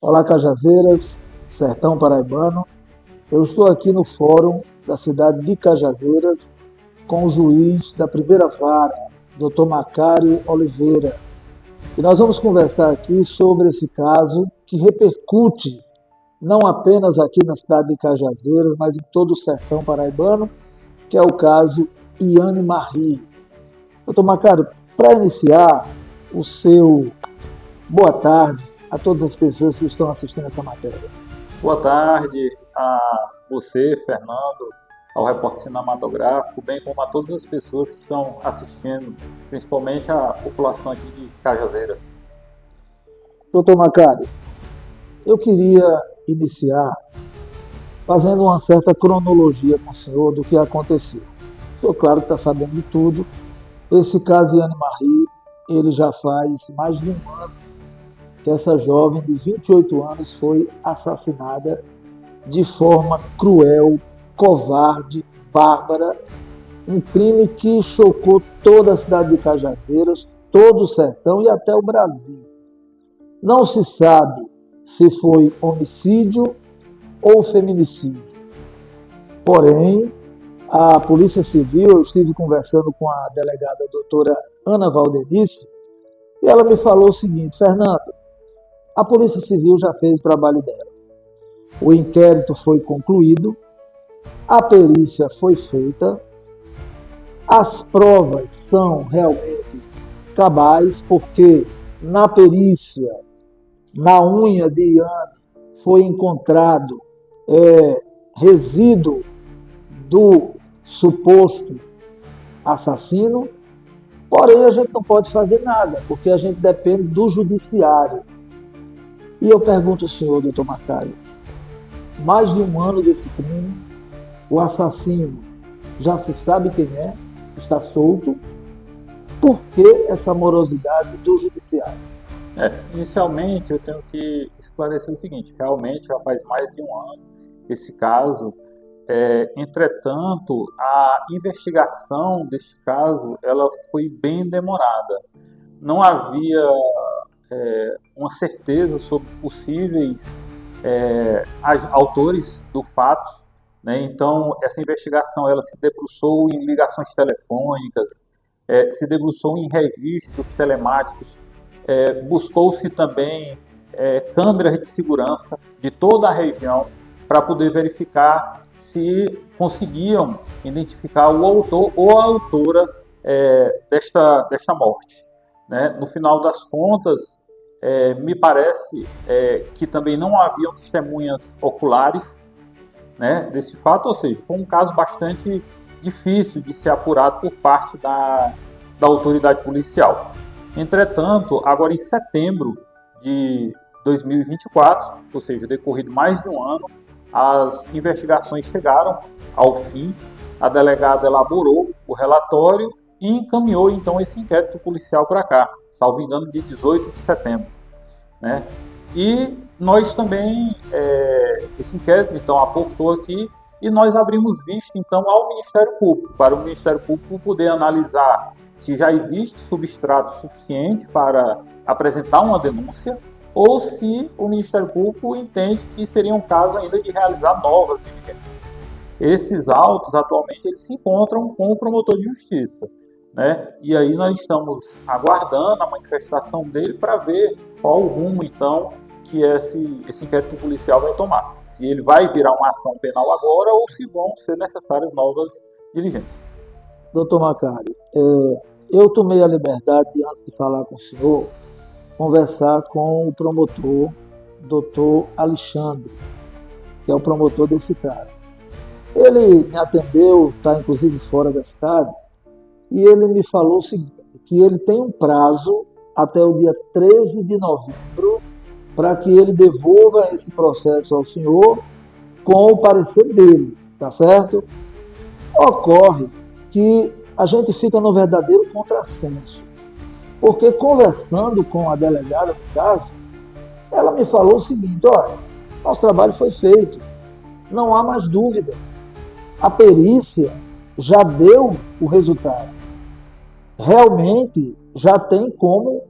Olá, Cajazeiras, Sertão Paraibano. Eu estou aqui no fórum da cidade de Cajazeiras com o juiz da primeira vara, Dr. Macário Oliveira. E nós vamos conversar aqui sobre esse caso que repercute não apenas aqui na cidade de Cajazeiras, mas em todo o Sertão Paraibano, que é o caso Iane Marri. Dr. Macário, para iniciar o seu boa tarde a todas as pessoas que estão assistindo essa matéria. Boa tarde a você, Fernando, ao repórter cinematográfico, bem como a todas as pessoas que estão assistindo, principalmente a população aqui de Cajazeiras. Doutor Macário, eu queria iniciar fazendo uma certa cronologia com o senhor do que aconteceu. O senhor, claro, que está sabendo de tudo. Esse caso Iane Marri, ele já faz mais de um ano que essa jovem de 28 anos foi assassinada de forma cruel, covarde, bárbara, um crime que chocou toda a cidade de Cajazeiras, todo o sertão e até o Brasil. Não se sabe se foi homicídio ou feminicídio. Porém, a Polícia Civil, eu estive conversando com a delegada doutora Ana Valdenice, e ela me falou o seguinte: Fernando, a Polícia Civil já fez o trabalho dela. O inquérito foi concluído, a perícia foi feita, as provas são realmente cabais, porque na perícia, na unha de Iane, foi encontrado resíduo do suposto assassino, porém a gente não pode fazer nada, porque a gente depende do judiciário. E eu pergunto ao senhor, doutor Macário, mais de um ano desse crime, o assassino já se sabe quem é, está solto, por que essa morosidade do judiciário? Inicialmente eu tenho que esclarecer o seguinte: realmente já faz mais de um ano esse caso. Entretanto, a investigação deste caso ela foi bem demorada. Não havia uma certeza sobre possíveis autores do fato, né? Então, essa investigação ela se debruçou em ligações telefônicas, se debruçou em registros telemáticos, buscou-se também câmeras de segurança de toda a região para poder verificar se conseguiam identificar o autor ou a autora desta morte, né? No final das contas, me parece que também não haviam testemunhas oculares, né, desse fato, ou seja, foi um caso bastante difícil de ser apurado por parte da autoridade policial. Entretanto, agora em setembro de 2024, ou seja, decorrido mais de um ano, as investigações chegaram ao fim, a delegada elaborou o relatório e encaminhou então esse inquérito policial para cá, salvo engano, de 18 de setembro. Né? E nós também, esse inquérito então aportou aqui e nós abrimos vista então ao Ministério Público, para o Ministério Público poder analisar se já existe substrato suficiente para apresentar uma denúncia ou se o Ministério Público entende que seria um caso ainda de realizar novas diligências. Esses autos, atualmente, eles se encontram com o promotor de justiça, né? E aí nós estamos aguardando a manifestação dele para ver qual o rumo, então, que esse inquérito policial vai tomar. Se ele vai virar uma ação penal agora ou se vão ser necessárias novas diligências. Doutor Macário, eu tomei a liberdade de, antes de falar com o senhor, conversar com o promotor, doutor Alexandre, que é o promotor desse cara. Ele me atendeu, está inclusive fora da cidade, e ele me falou o seguinte, que ele tem um prazo até o dia 13 de novembro para que ele devolva esse processo ao senhor com o parecer dele, tá certo? Ocorre que a gente fica no verdadeiro contrassenso, porque conversando com a delegada do caso, ela me falou o seguinte: olha, nosso trabalho foi feito, não há mais dúvidas, a perícia já deu o resultado, realmente já tem como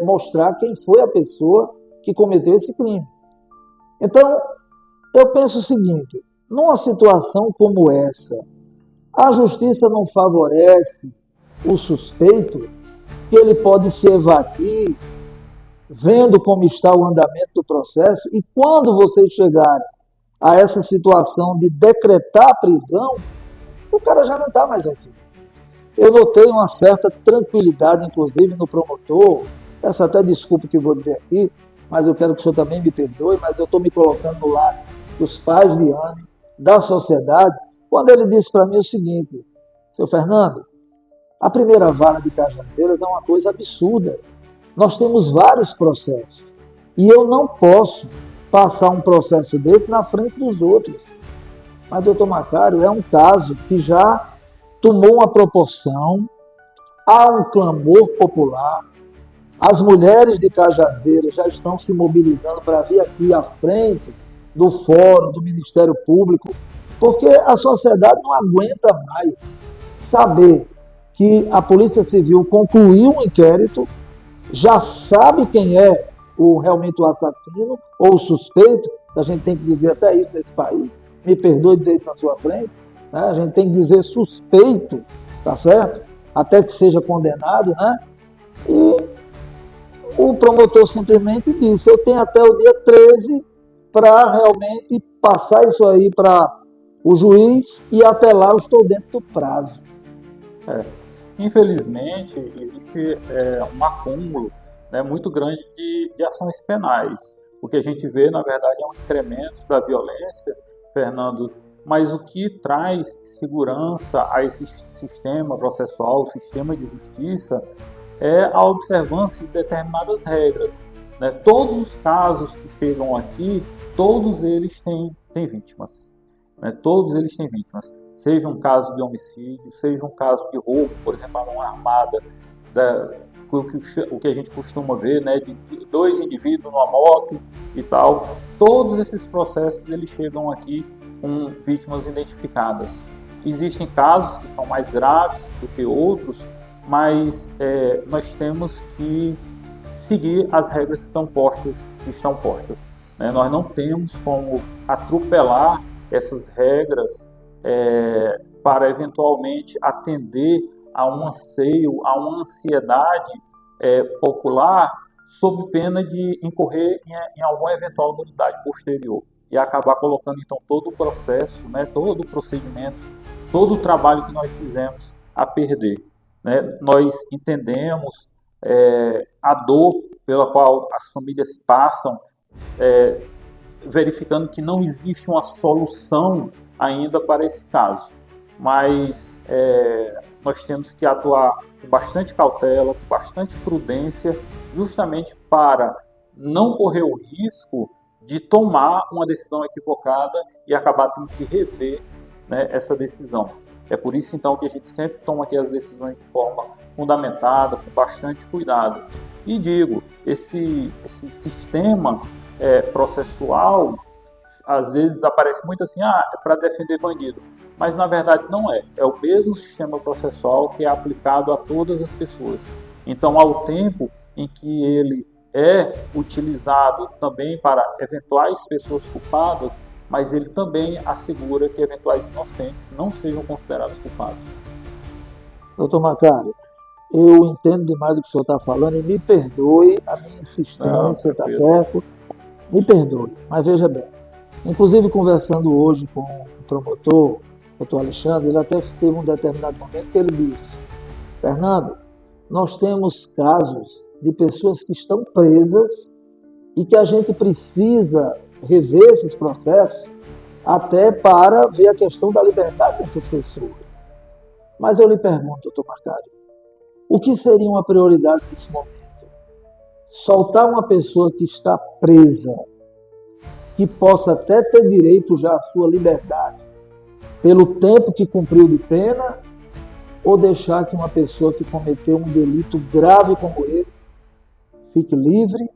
mostrar quem foi a pessoa que cometeu esse crime. Então, eu penso o seguinte, numa situação como essa, a justiça não favorece o suspeito, que ele pode se evadir, vendo como está o andamento do processo, e quando vocês chegarem a essa situação de decretar a prisão, o cara já não está mais aqui. Eu notei uma certa tranquilidade, inclusive, no promotor, essa até desculpa que eu vou dizer aqui, mas eu quero que o senhor também me perdoe, mas eu estou me colocando no lado dos pais de Anne, da sociedade, quando ele disse para mim o seguinte, seu Fernando, a primeira vara de Cajazeiras é uma coisa absurda. Nós temos vários processos e eu não posso passar um processo desse na frente dos outros. Mas, doutor Macário, é um caso que já tomou uma proporção, há um clamor popular, as mulheres de Cajazeiras já estão se mobilizando para vir aqui à frente do Fórum, do Ministério Público, porque a sociedade não aguenta mais saber que a Polícia Civil concluiu um inquérito, já sabe quem é realmente o assassino ou o suspeito, a gente tem que dizer até isso nesse país, me perdoe dizer isso na sua frente, né? A gente tem que dizer suspeito, tá certo? Até que seja condenado, né? E o promotor simplesmente disse, eu tenho até o dia 13 para realmente passar isso aí para o juiz e até lá eu estou dentro do prazo. Infelizmente, existe um acúmulo, né, muito grande de ações penais. O que a gente vê, na verdade, é um incremento da violência, Fernando, mas o que traz segurança a esse sistema processual, sistema de justiça, é a observância de determinadas regras, né? Todos os casos que chegam aqui, todos eles têm vítimas, né? Todos eles têm vítimas. Seja um caso de homicídio, seja um caso de roubo, por exemplo, a mão armada, o que a gente costuma ver, né, de dois indivíduos numa moto e tal. Todos esses processos eles chegam aqui com vítimas identificadas. Existem casos que são mais graves do que outros, mas nós temos que seguir as regras que estão postas, né? Nós não temos como atropelar essas regras para eventualmente atender a um anseio, a uma ansiedade popular, sob pena de incorrer em alguma eventual nulidade posterior e acabar colocando então todo o processo, né, todo o procedimento, todo o trabalho que nós fizemos a perder, né? Nós entendemos a dor pela qual as famílias passam, verificando que não existe uma solução ainda para esse caso, mas nós temos que atuar com bastante cautela, com bastante prudência, justamente para não correr o risco de tomar uma decisão equivocada e acabar tendo que rever, né, essa decisão. É por isso, então, que a gente sempre toma aqui as decisões de forma fundamentada, com bastante cuidado. E digo, esse sistema processual, às vezes aparece muito assim, é para defender bandido. Mas, na verdade, não é. É o mesmo sistema processual que é aplicado a todas as pessoas. Então, ao tempo em que ele é utilizado também para eventuais pessoas culpadas, mas ele também assegura que eventuais inocentes não sejam considerados culpados. Doutor Macário, eu entendo demais o que o senhor está falando e me perdoe a minha insistência, tá certo? Me perdoe, mas veja bem. Inclusive, conversando hoje com o promotor, o doutor Alexandre, ele até teve um determinado momento que ele disse, Fernando, nós temos casos de pessoas que estão presas e que a gente precisa rever esses processos até para ver a questão da liberdade dessas pessoas. Mas eu lhe pergunto, doutor Macário, o que seria uma prioridade nesse momento? Soltar uma pessoa que está presa, que possa até ter direito já à sua liberdade, pelo tempo que cumpriu de pena, ou deixar que uma pessoa que cometeu um delito grave como esse fique livre,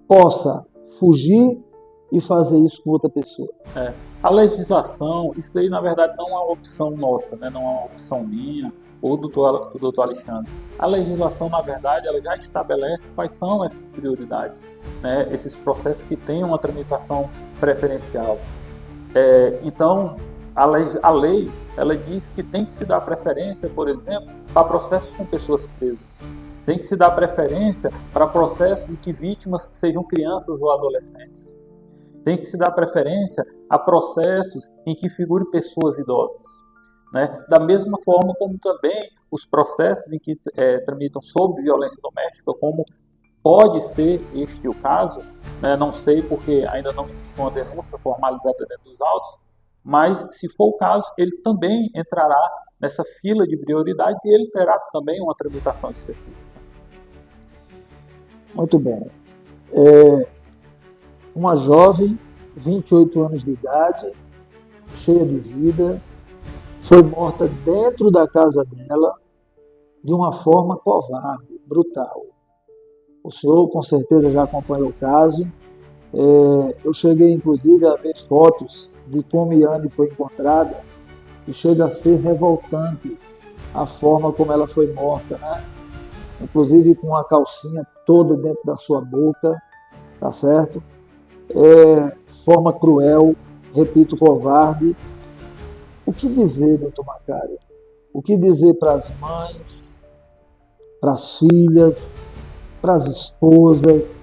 possa fugir e fazer isso com outra pessoa? A legislação, isso daí na verdade não é uma opção nossa, né? Não é uma opção minha, ou do doutor Alexandre. A legislação, na verdade, ela já estabelece quais são essas prioridades, né? Esses processos que têm uma tramitação preferencial. Então, a lei, ela diz que tem que se dar preferência, por exemplo, para processos com pessoas presas. Tem que se dar preferência para processos em que vítimas sejam crianças ou adolescentes. Tem que se dar preferência a processos em que figurem pessoas idosas, né? Da mesma forma como também os processos em que tramitam sobre violência doméstica, como pode ser este o caso, né? Não sei porque ainda não existe uma denúncia formalizada dentro dos autos, mas se for o caso, ele também entrará nessa fila de prioridades e ele terá também uma tramitação específica. Muito bem. Uma jovem, 28 anos de idade, cheia de vida, foi morta dentro da casa dela de uma forma covarde, brutal. O senhor com certeza já acompanhou o caso. Eu cheguei inclusive a ver fotos de como Yane foi encontrada e chega a ser revoltante a forma como ela foi morta, né? Inclusive com a calcinha toda dentro da sua boca, tá certo? Forma cruel, repito, covarde. O que dizer, doutor Macário? O que dizer para as mães, para as filhas, para as esposas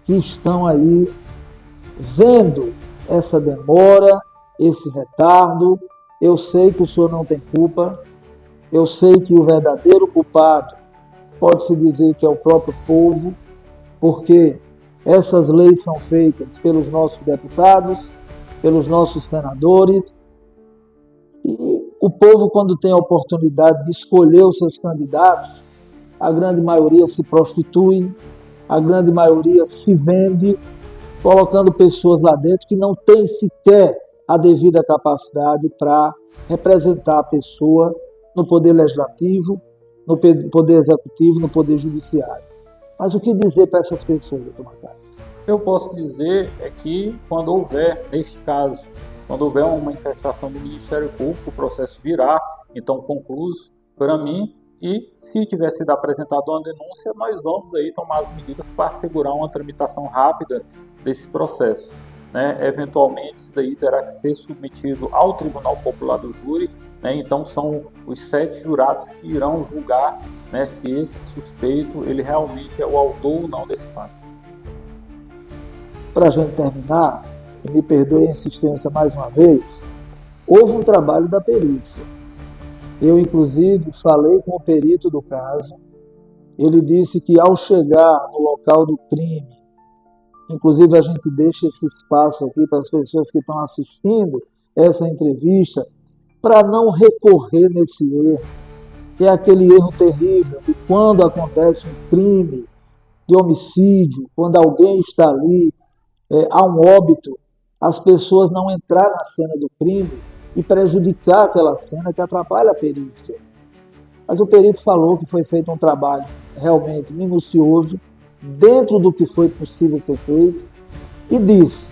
que estão aí vendo essa demora, esse retardo? Eu sei que o senhor não tem culpa, eu sei que o verdadeiro culpado pode-se dizer que é o próprio povo, porque essas leis são feitas pelos nossos deputados, pelos nossos senadores, e o povo, quando tem a oportunidade de escolher os seus candidatos, a grande maioria se prostitui, a grande maioria se vende, colocando pessoas lá dentro que não têm sequer a devida capacidade para representar a pessoa no poder legislativo, no poder executivo, no poder judiciário. Mas o que dizer para essas pessoas, doutor Macário? O que eu posso dizer é que quando houver, neste caso, quando houver uma manifestação do Ministério Público, o processo virá, então, concluso para mim, e se tiver sido apresentada uma denúncia, nós vamos aí tomar as medidas para assegurar uma tramitação rápida desse processo, né? Eventualmente, isso daí terá que ser submetido ao Tribunal Popular do Júri, né? Então, são os 7 jurados que irão julgar, né, se esse suspeito ele realmente é o autor ou não desse fato. Para a gente terminar, e me perdoe a insistência mais uma vez, houve um trabalho da perícia. Eu, inclusive, falei com o perito do caso. Ele disse que ao chegar no local do crime, inclusive a gente deixa esse espaço aqui para as pessoas que estão assistindo essa entrevista, para não recorrer nesse erro, que é aquele erro terrível de quando acontece um crime de homicídio, quando alguém está ali, há um óbito, as pessoas não entrar na cena do crime e prejudicar aquela cena que atrapalha a perícia. Mas o perito falou que foi feito um trabalho realmente minucioso, dentro do que foi possível ser feito, e disse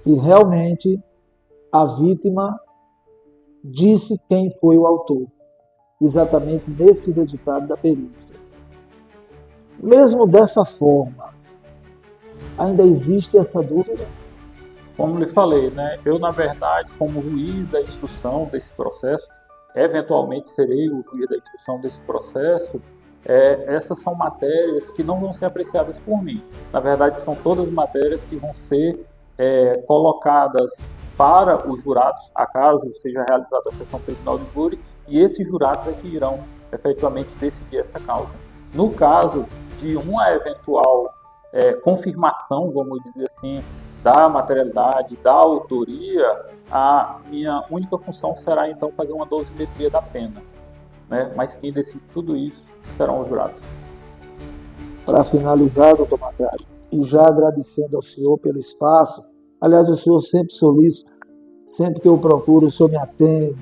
que realmente a vítima disse quem foi o autor, exatamente nesse resultado da perícia. Mesmo dessa forma, ainda existe essa dúvida? Como lhe falei, né, eu, na verdade, como juiz da instrução desse processo, eventualmente serei o juiz da instrução desse processo, essas são matérias que não vão ser apreciadas por mim. Na verdade, são todas matérias que vão ser colocadas para os jurados, acaso seja realizada a sessão terminal de júri, e esses jurados é que irão efetivamente decidir essa causa. No caso de uma eventual confirmação, vamos dizer assim, da materialidade, da autoria, a minha única função será então fazer uma dosimetria da pena, né? Mas quem decide tudo isso serão os jurados. Para finalizar, doutor Macário, e já agradecendo ao senhor pelo espaço, aliás, o senhor sempre solicita, sempre que eu procuro, o senhor me atende,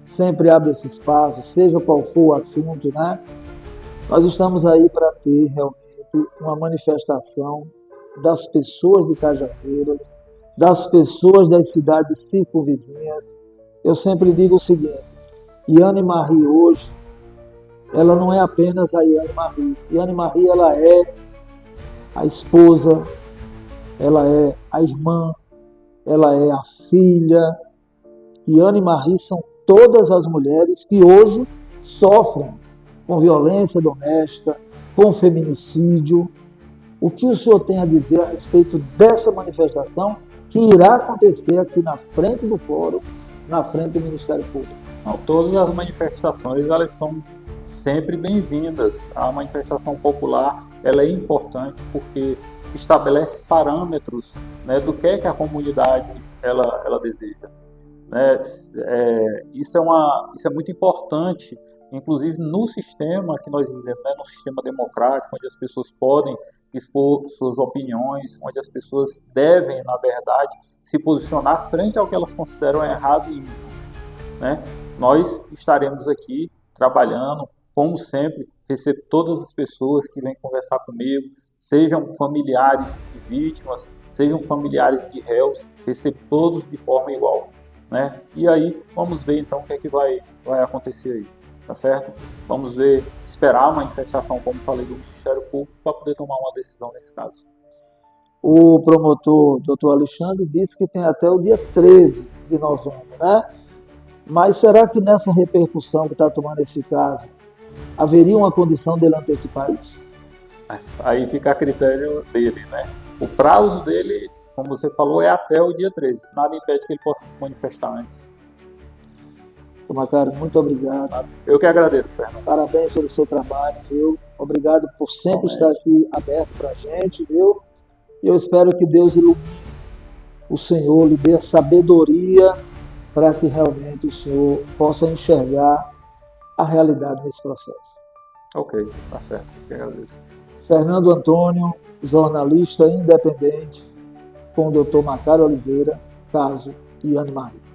sempre abre esse espaço, seja qual for o assunto, né? Nós estamos aí para ter realmente uma manifestação das pessoas de Cajazeiras, das pessoas das cidades circunvizinhas. Eu sempre digo o seguinte: Yane Marie hoje ela não é apenas a Yane Marie. Yane Marie, ela é a esposa, ela é a irmã, ela é a filha. Yane Marie são todas as mulheres que hoje sofrem com violência doméstica, com feminicídio. O que o senhor tem a dizer a respeito dessa manifestação que irá acontecer aqui na frente do Fórum, na frente do Ministério Público? Não, todas as manifestações, elas são sempre bem-vindas. A manifestação popular, ela é importante porque estabelece parâmetros, né, do que é que a comunidade ela deseja. Né? Isso é muito importante, inclusive no sistema que nós vivemos, né, no sistema democrático, onde as pessoas podem expor suas opiniões, onde as pessoas devem, na verdade, se posicionar frente ao que elas consideram errado e injusto, né? Nós estaremos aqui trabalhando, como sempre, recebo todas as pessoas que vêm conversar comigo, sejam familiares de vítimas, sejam familiares de réus, recebo todos de forma igual, né? E aí, vamos ver então o que é que vai acontecer aí, tá certo? Vamos ver, esperar a manifestação, como falei, do Ministério Público para poder tomar uma decisão nesse caso. O promotor, doutor Alexandre, disse que tem até o dia 13 de novembro, né? Mas será que nessa repercussão que está tomando esse caso, haveria uma condição dele antecipar isso? Aí fica a critério dele, né? O prazo dele, como você falou, é até o dia 13. Nada impede que ele possa se manifestar antes. Macário, muito obrigado. Eu que agradeço, Fernando. Parabéns pelo seu trabalho, viu? Obrigado por sempre estar aqui aberto para a gente, viu? E eu espero que Deus ilumine o Senhor, lhe dê sabedoria para que realmente o Senhor possa enxergar a realidade nesse processo. Ok, tá certo. Eu que agradeço. Fernando Antônio, jornalista independente, com o Dr. Macário Oliveira, caso Yane Marie.